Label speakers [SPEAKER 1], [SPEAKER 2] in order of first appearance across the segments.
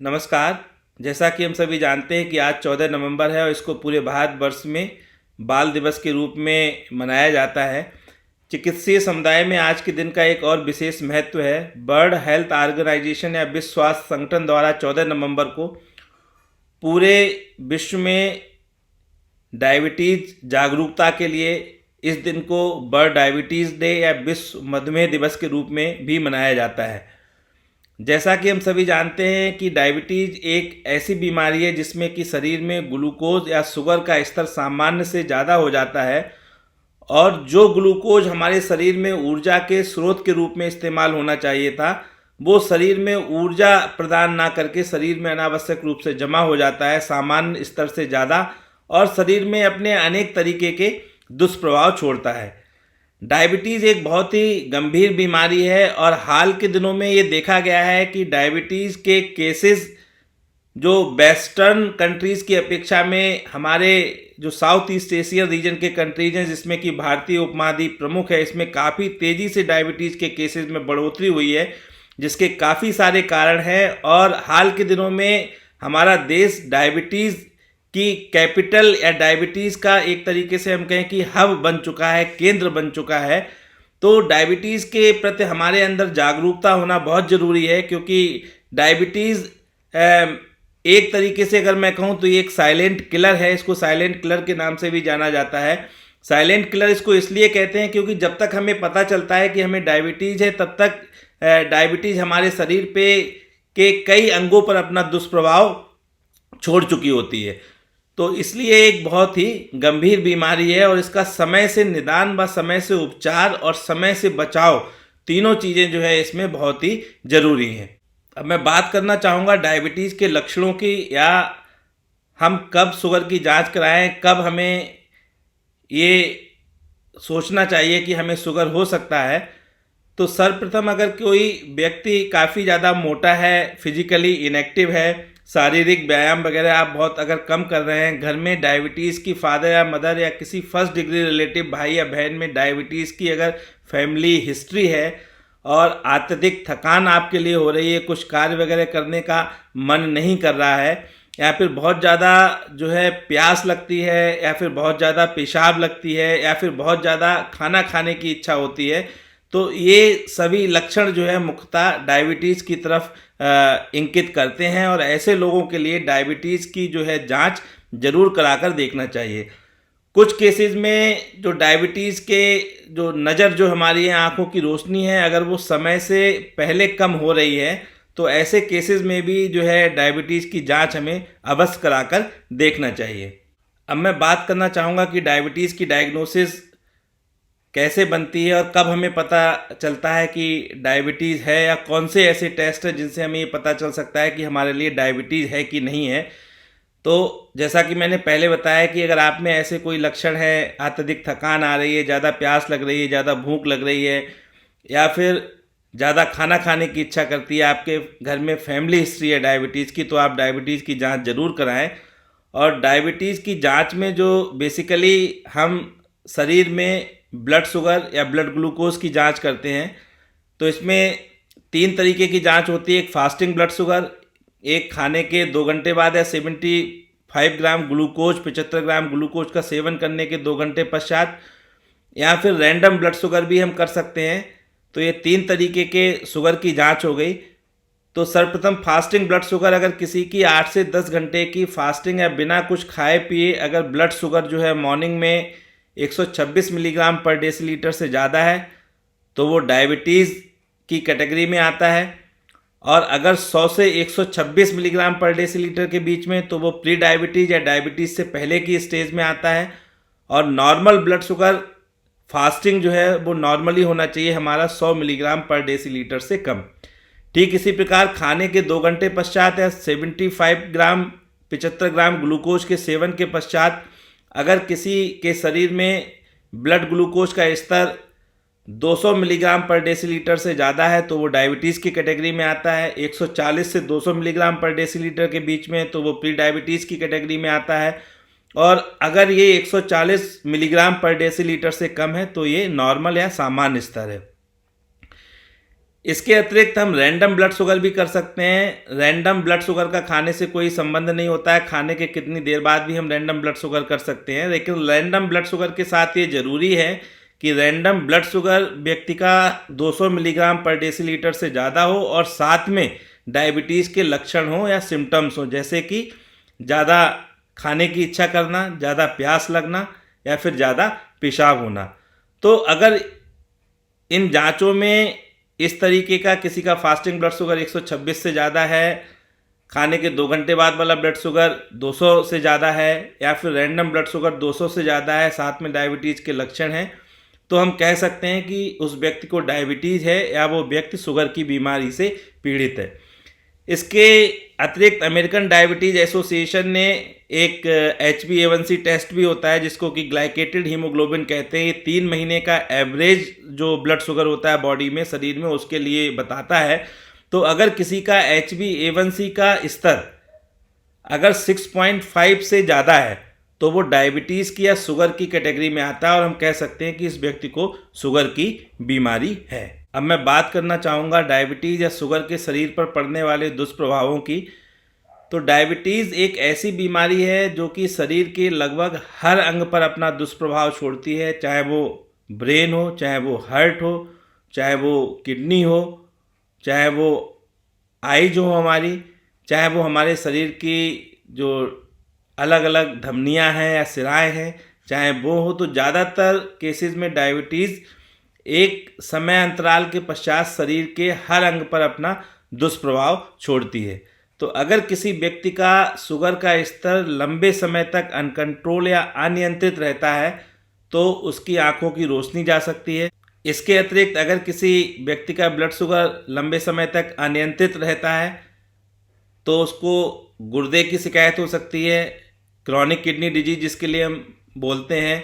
[SPEAKER 1] नमस्कार। जैसा कि हम सभी जानते हैं कि आज 14 नवंबर है और इसको पूरे भारतवर्ष में बाल दिवस के रूप में मनाया जाता है। चिकित्सीय समुदाय में आज के दिन का एक और विशेष महत्व है। वर्ल्ड हेल्थ ऑर्गेनाइजेशन या विश्व स्वास्थ्य संगठन द्वारा 14 नवंबर को पूरे विश्व में डायबिटीज़ जागरूकता के लिए इस दिन को वर्ल्ड डायबिटीज़ डे या विश्व मधुमेह दिवस के रूप में भी मनाया जाता है। जैसा कि हम सभी जानते हैं कि डायबिटीज़ एक ऐसी बीमारी है जिसमें कि शरीर में ग्लूकोज या शुगर का स्तर सामान्य से ज़्यादा हो जाता है और जो ग्लूकोज हमारे शरीर में ऊर्जा के स्रोत के रूप में इस्तेमाल होना चाहिए था, वो शरीर में ऊर्जा प्रदान ना करके शरीर में अनावश्यक रूप से जमा हो जाता है सामान्य स्तर से ज़्यादा और शरीर में अपने अनेक तरीके के दुष्प्रभाव छोड़ता है। डायबिटीज़ एक बहुत ही गंभीर बीमारी है और हाल के दिनों में ये देखा गया है कि डायबिटीज़ के केसेस जो वेस्टर्न कंट्रीज़ की अपेक्षा में हमारे जो साउथ ईस्ट एशियन रीजन के कंट्रीज हैं जिसमें कि भारतीय उपमहाद्वीप प्रमुख है, इसमें काफ़ी तेज़ी से डायबिटीज़ के केसेस में बढ़ोतरी हुई है, जिसके काफ़ी सारे कारण हैं। और हाल के दिनों में हमारा देश डायबिटीज़ की कैपिटल या डायबिटीज़ का एक तरीके से हम कहें कि हब बन चुका है, केंद्र बन चुका है। तो डायबिटीज़ के प्रति हमारे अंदर जागरूकता होना बहुत ज़रूरी है, क्योंकि डायबिटीज़ एक तरीके से अगर मैं कहूँ तो ये एक साइलेंट किलर है। इसको साइलेंट किलर के नाम से भी जाना जाता है। साइलेंट किलर इसको इसलिए कहते हैं क्योंकि जब तक हमें पता चलता है कि हमें डायबिटीज़ है, तब तक डायबिटीज़ हमारे शरीर पे के कई अंगों पर अपना दुष्प्रभाव छोड़ चुकी होती है। तो इसलिए एक बहुत ही गंभीर बीमारी है और इसका समय से निदान व समय से उपचार और समय से बचाव, तीनों चीज़ें जो है इसमें बहुत ही ज़रूरी हैं। अब मैं बात करना चाहूँगा डायबिटीज़ के लक्षणों की, या हम कब शुगर की जांच कराएं, कब हमें ये सोचना चाहिए कि हमें शुगर हो सकता है। तो सर्वप्रथम अगर कोई व्यक्ति काफ़ी ज़्यादा मोटा है, फिजिकली इनएक्टिव है, शारीरिक व्यायाम वगैरह आप बहुत अगर कम कर रहे हैं, घर में डायबिटीज़ की फादर या मदर या किसी फर्स्ट डिग्री रिलेटिव भाई या बहन में डायबिटीज़ की अगर फैमिली हिस्ट्री है और अत्यधिक थकान आपके लिए हो रही है, कुछ कार्य वगैरह करने का मन नहीं कर रहा है, या फिर बहुत ज़्यादा जो है प्यास लगती है, या फिर बहुत ज़्यादा पेशाब लगती है, या फिर बहुत ज़्यादा खाना खाने की इच्छा होती है, तो ये सभी लक्षण जो है मुख्यतः डायबिटीज़ की तरफ इंगित करते हैं। और ऐसे लोगों के लिए डायबिटीज़ की जो है जांच जरूर कराकर देखना चाहिए। कुछ केसेस में जो डायबिटीज़ के जो नज़र जो हमारी है, आँखों की रोशनी है, अगर वो समय से पहले कम हो रही है तो ऐसे केसेस में भी जो है डायबिटीज़ की जांच हमें अवश्य कराकर देखना चाहिए। अब मैं बात करना चाहूँगा कि डायबिटीज़ की डायग्नोसिस कैसे बनती है और कब हमें पता चलता है कि डायबिटीज़ है, या कौन से ऐसे टेस्ट हैं जिनसे हमें ये पता चल सकता है कि हमारे लिए डायबिटीज़ है कि नहीं है। तो जैसा कि मैंने पहले बताया कि अगर आप में ऐसे कोई लक्षण है, अत्यधिक थकान आ रही है, ज़्यादा प्यास लग रही है, ज़्यादा भूख लग रही है, या फिर ज़्यादा खाना खाने की इच्छा करती है, आपके घर में फैमिली हिस्ट्री है डायबिटीज़ की, तो आप डायबिटीज़ की जांच ज़रूर कराएं। और डायबिटीज़ की जांच में जो बेसिकली हम शरीर में ब्लड शुगर या ब्लड ग्लूकोज की जांच करते हैं, तो इसमें 3 तरीके की जांच होती है। एक फास्टिंग ब्लड शुगर, एक खाने के 2 घंटे बाद या 75 ग्राम ग्लूकोज 75 ग्राम ग्लूकोज का सेवन करने के 2 घंटे पश्चात, या फिर रैंडम ब्लड शुगर भी हम कर सकते हैं। तो ये 3 तरीके के शुगर की जांच हो गई। तो सर्वप्रथम फास्टिंग ब्लड शुगर, अगर किसी की 8 से 10 घंटे की फास्टिंग या बिना कुछ खाए पिए अगर ब्लड शुगर जो है मॉर्निंग में 126 मिलीग्राम पर डेसीलीटर से ज़्यादा है तो वो डायबिटीज़ की कैटेगरी में आता है। और अगर 100 से 126 मिलीग्राम पर डेसीलीटर के बीच में तो वो प्री डायबिटीज़ या डायबिटीज़ से पहले की स्टेज में आता है। और नॉर्मल ब्लड शुगर फास्टिंग जो है वो नॉर्मली होना चाहिए हमारा 100 मिलीग्राम पर डेसीलीटर से कम। ठीक इसी प्रकार खाने के 2 घंटे पश्चात या 75 ग्राम ग्लूकोज के सेवन के पश्चात अगर किसी के शरीर में ब्लड ग्लूकोज का स्तर 200 मिलीग्राम पर डेसीलीटर से ज़्यादा है तो वो डायबिटीज़ की कैटेगरी में आता है। 140 से 200 मिलीग्राम पर डेसीलीटर के बीच में तो वो प्री डायबिटीज़ की कैटेगरी में आता है। और अगर ये 140 मिलीग्राम पर डेसीलीटर से कम है तो ये नॉर्मल या सामान्य स्तर है। इसके अतिरिक्त हम रैंडम ब्लड शुगर भी कर सकते हैं। रैंडम ब्लड शुगर का खाने से कोई संबंध नहीं होता है, खाने के कितनी देर बाद भी हम रैंडम ब्लड शुगर कर सकते हैं, लेकिन रैंडम ब्लड शुगर के साथ ये ज़रूरी है कि रैंडम ब्लड शुगर व्यक्ति का 200 मिलीग्राम पर डेसीलीटर से ज़्यादा हो और साथ में डायबिटीज़ के लक्षण हो या सिम्टम्स हो, जैसे कि ज़्यादा खाने की इच्छा करना, ज़्यादा प्यास लगना या फिर ज़्यादा पेशाब होना। तो अगर इन जांचों में इस तरीके का किसी का फास्टिंग ब्लड शुगर 126 से ज़्यादा है, खाने के 2 घंटे बाद वाला ब्लड शुगर 200 से ज़्यादा है या फिर रैंडम ब्लड शुगर 200 से ज़्यादा है, साथ में डायबिटीज़ के लक्षण हैं, तो हम कह सकते हैं कि उस व्यक्ति को डायबिटीज़ है या वो व्यक्ति शुगर की बीमारी से पीड़ित है। इसके अतिरिक्त अमेरिकन डायबिटीज़ एसोसिएशन ने एक HbA1c टेस्ट भी होता है जिसको कि ग्लाइकेटेड हीमोग्लोबिन कहते हैं। ये 3 महीने का एवरेज जो ब्लड शुगर होता है बॉडी में, शरीर में, उसके लिए बताता है। तो अगर किसी का HbA1c का स्तर अगर 6.5 से ज़्यादा है तो वो डायबिटीज़ की या शुगर की कैटेगरी में आता है और हम कह सकते हैं कि इस व्यक्ति को शुगर की बीमारी है। अब मैं बात करना चाहूँगा डायबिटीज़ या शुगर के शरीर पर पड़ने वाले दुष्प्रभावों की। तो डायबिटीज़ एक ऐसी बीमारी है जो कि शरीर के लगभग हर अंग पर अपना दुष्प्रभाव छोड़ती है, चाहे वो ब्रेन हो, चाहे वो हार्ट हो, चाहे वो किडनी हो, चाहे वो आईज हो हमारी, चाहे वो हमारे शरीर की जो अलग अलग धमनियां हैं या सिराएं हैं, चाहे वो हो। तो ज़्यादातर केसेस में डायबिटीज़ एक समय अंतराल के पश्चात शरीर के हर अंग पर अपना दुष्प्रभाव छोड़ती है। तो अगर किसी व्यक्ति का शुगर का स्तर लंबे समय तक अनकंट्रोल या अनियंत्रित रहता है तो उसकी आंखों की रोशनी जा सकती है। इसके अतिरिक्त अगर किसी व्यक्ति का ब्लड शुगर लंबे समय तक अनियंत्रित रहता है तो उसको गुर्दे की शिकायत हो सकती है, क्रॉनिक किडनी डिजीज जिसके लिए हम बोलते हैं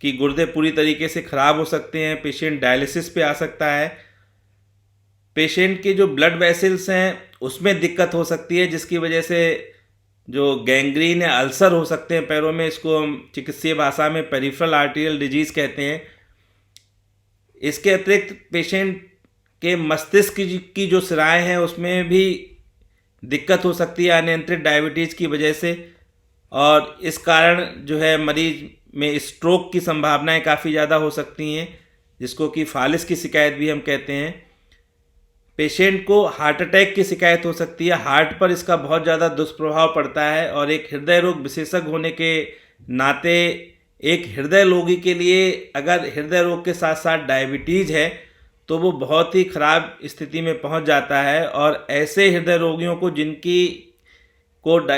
[SPEAKER 1] कि गुर्दे पूरी तरीके से ख़राब हो सकते हैं, पेशेंट डायलिसिस पे आ सकता है। पेशेंट के जो ब्लड वेसल्स हैं उसमें दिक्कत हो सकती है जिसकी वजह से जो गैंग्रीन या अल्सर हो सकते हैं पैरों में, इसको हम चिकित्सीय भाषा में पेरिफेरल आर्टेरियल डिजीज़ कहते हैं। इसके अतिरिक्त पेशेंट के मस्तिष्क की जो सिराएं हैं उसमें भी दिक्कत हो सकती है अनियंत्रित डायबिटीज़ की वजह से, और इस कारण जो है मरीज में स्ट्रोक की संभावनाएं काफ़ी ज़्यादा हो सकती हैं जिसको कि फालिस की शिकायत भी हम कहते हैं। पेशेंट को हार्ट अटैक की शिकायत हो सकती है, हार्ट पर इसका बहुत ज़्यादा दुष्प्रभाव पड़ता है। और एक हृदय रोग विशेषज्ञ होने के नाते एक हृदय रोगी के लिए अगर हृदय रोग के साथ साथ डायबिटीज़ है तो वो बहुत ही ख़राब स्थिति में पहुंच जाता है। और ऐसे हृदय रोगियों को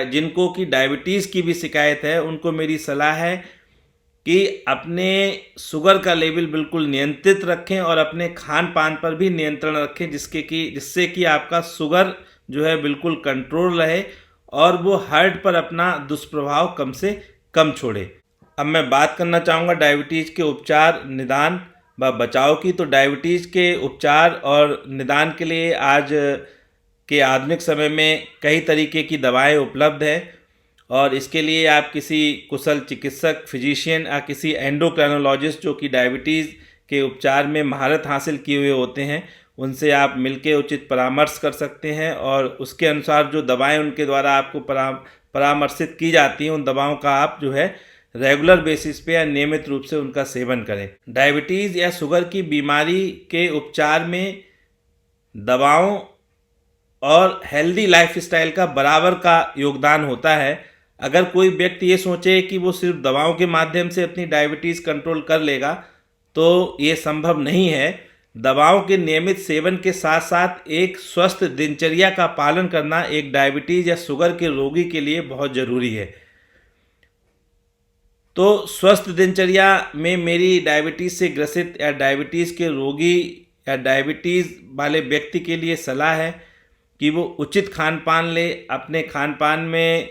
[SPEAKER 1] जिनको कि डायबिटीज़ की भी शिकायत है, उनको मेरी सलाह है कि अपने शुगर का लेवल बिल्कुल नियंत्रित रखें और अपने खान पान पर भी नियंत्रण रखें जिससे कि आपका शुगर जो है बिल्कुल कंट्रोल रहे और वो हार्ट पर अपना दुष्प्रभाव कम से कम छोड़े। अब मैं बात करना चाहूँगा डायबिटीज़ के उपचार, निदान व बचाव की। तो डायबिटीज़ के उपचार और निदान के लिए आज के आधुनिक समय में कई तरीके की दवाएं उपलब्ध हैं और इसके लिए आप किसी कुशल चिकित्सक, फिजिशियन या किसी एंडोक्राइनोलॉजिस्ट जो कि डायबिटीज़ के उपचार में महारत हासिल किए हुए होते हैं उनसे आप मिलकर उचित परामर्श कर सकते हैं और उसके अनुसार जो दवाएं उनके द्वारा आपको परामर्शित की जाती हैं उन दवाओं का आप जो है रेगुलर बेसिस पे या नियमित रूप से उनका सेवन करें। डायबिटीज़ या शुगर की बीमारी के उपचार में दवाओं और हेल्दी लाइफस्टाइल का बराबर का योगदान होता है। अगर कोई व्यक्ति ये सोचे कि वो सिर्फ दवाओं के माध्यम से अपनी डायबिटीज़ कंट्रोल कर लेगा तो ये संभव नहीं है। दवाओं के नियमित सेवन के साथ साथ एक स्वस्थ दिनचर्या का पालन करना एक डायबिटीज़ या शुगर के रोगी के लिए बहुत ज़रूरी है। तो स्वस्थ दिनचर्या में मेरी डायबिटीज़ से ग्रसित या डायबिटीज़ के रोगी या डायबिटीज़ वाले व्यक्ति के लिए सलाह है कि वो उचित खान पान ले। अपने खान पान में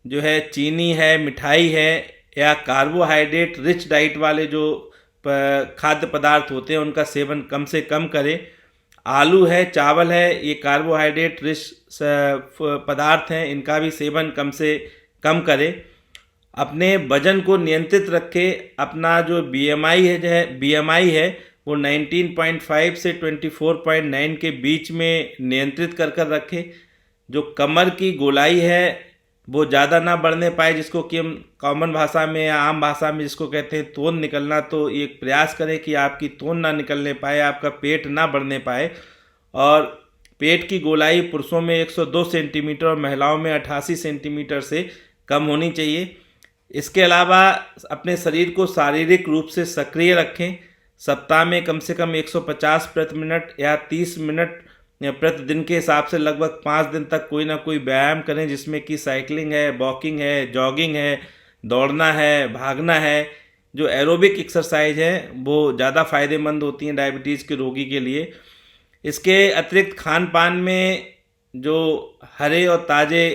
[SPEAKER 1] जो है चीनी है, मिठाई है या कार्बोहाइड्रेट रिच डाइट वाले जो खाद्य पदार्थ होते हैं उनका सेवन कम से कम करें। आलू है, चावल है, ये कार्बोहाइड्रेट रिच पदार्थ हैं, इनका भी सेवन कम से कम करें। अपने वजन को नियंत्रित रखें। अपना जो BMI है वो 19.5 से 24.9 के बीच में नियंत्रित कर कर रखें। जो कमर की गोलाई है वो ज़्यादा ना बढ़ने पाए, जिसको कि हम कॉमन भाषा में या आम भाषा में जिसको कहते हैं तोन निकलना, तो एक प्रयास करें कि आपकी तोन ना निकलने पाए, आपका पेट ना बढ़ने पाए। और पेट की गोलाई पुरुषों में 102 सेंटीमीटर और महिलाओं में 88 सेंटीमीटर से कम होनी चाहिए। इसके अलावा अपने शरीर को शारीरिक रूप से सक्रिय रखें। सप्ताह में कम से कम 150 प्रति मिनट या 30 मिनट प्रतिदिन के हिसाब से लगभग 5 दिन तक कोई ना कोई व्यायाम करें, जिसमें कि साइकिलिंग है, वॉकिंग है, जॉगिंग है, दौड़ना है, भागना है। जो एरोबिक एक्सरसाइज है वो ज़्यादा फ़ायदेमंद होती हैं डायबिटीज़ के रोगी के लिए। इसके अतिरिक्त खान पान में जो हरे और ताज़े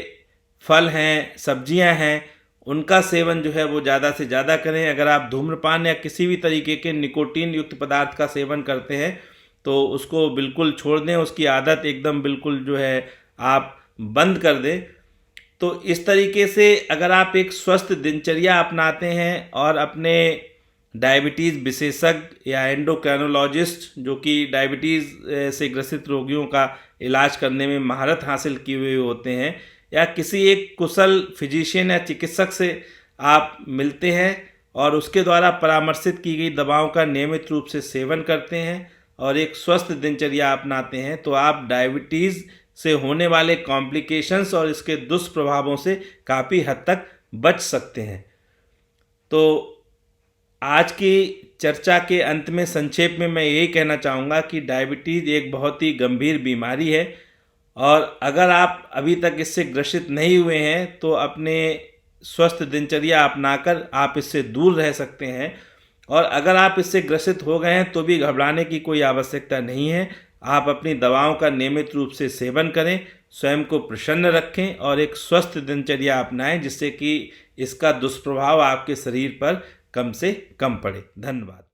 [SPEAKER 1] फल हैं, सब्जियां हैं, उनका सेवन जो है वो ज़्यादा से ज़्यादा करें। अगर आप धूम्रपान या किसी भी तरीके के निकोटीन युक्त पदार्थ का सेवन करते हैं तो उसको बिल्कुल छोड़ दें, उसकी आदत एकदम बिल्कुल जो है आप बंद कर दें। तो इस तरीके से अगर आप एक स्वस्थ दिनचर्या अपनाते हैं और अपने डायबिटीज़ विशेषज्ञ या एंडोक्राइनोलॉजिस्ट जो कि डायबिटीज़ से ग्रसित रोगियों का इलाज करने में महारत हासिल किए हुए होते हैं, या किसी एक कुशल फिजिशियन या चिकित्सक से आप मिलते हैं और उसके द्वारा परामर्शित की गई दवाओं का नियमित रूप से सेवन करते हैं और एक स्वस्थ दिनचर्या अपनाते हैं, तो आप डायबिटीज़ से होने वाले कॉम्प्लिकेशंस और इसके दुष्प्रभावों से काफ़ी हद तक बच सकते हैं। तो आज की चर्चा के अंत में संक्षेप में मैं यही कहना चाहूँगा कि डायबिटीज़ एक बहुत ही गंभीर बीमारी है और अगर आप अभी तक इससे ग्रसित नहीं हुए हैं तो अपने स्वस्थ दिनचर्या अपनाकर आप इससे दूर रह सकते हैं। और अगर आप इससे ग्रसित हो गए हैं तो भी घबराने की कोई आवश्यकता नहीं है। आप अपनी दवाओं का नियमित रूप से सेवन करें, स्वयं को प्रसन्न रखें और एक स्वस्थ दिनचर्या अपनाएं, जिससे कि इसका दुष्प्रभाव आपके शरीर पर कम से कम पड़े। धन्यवाद।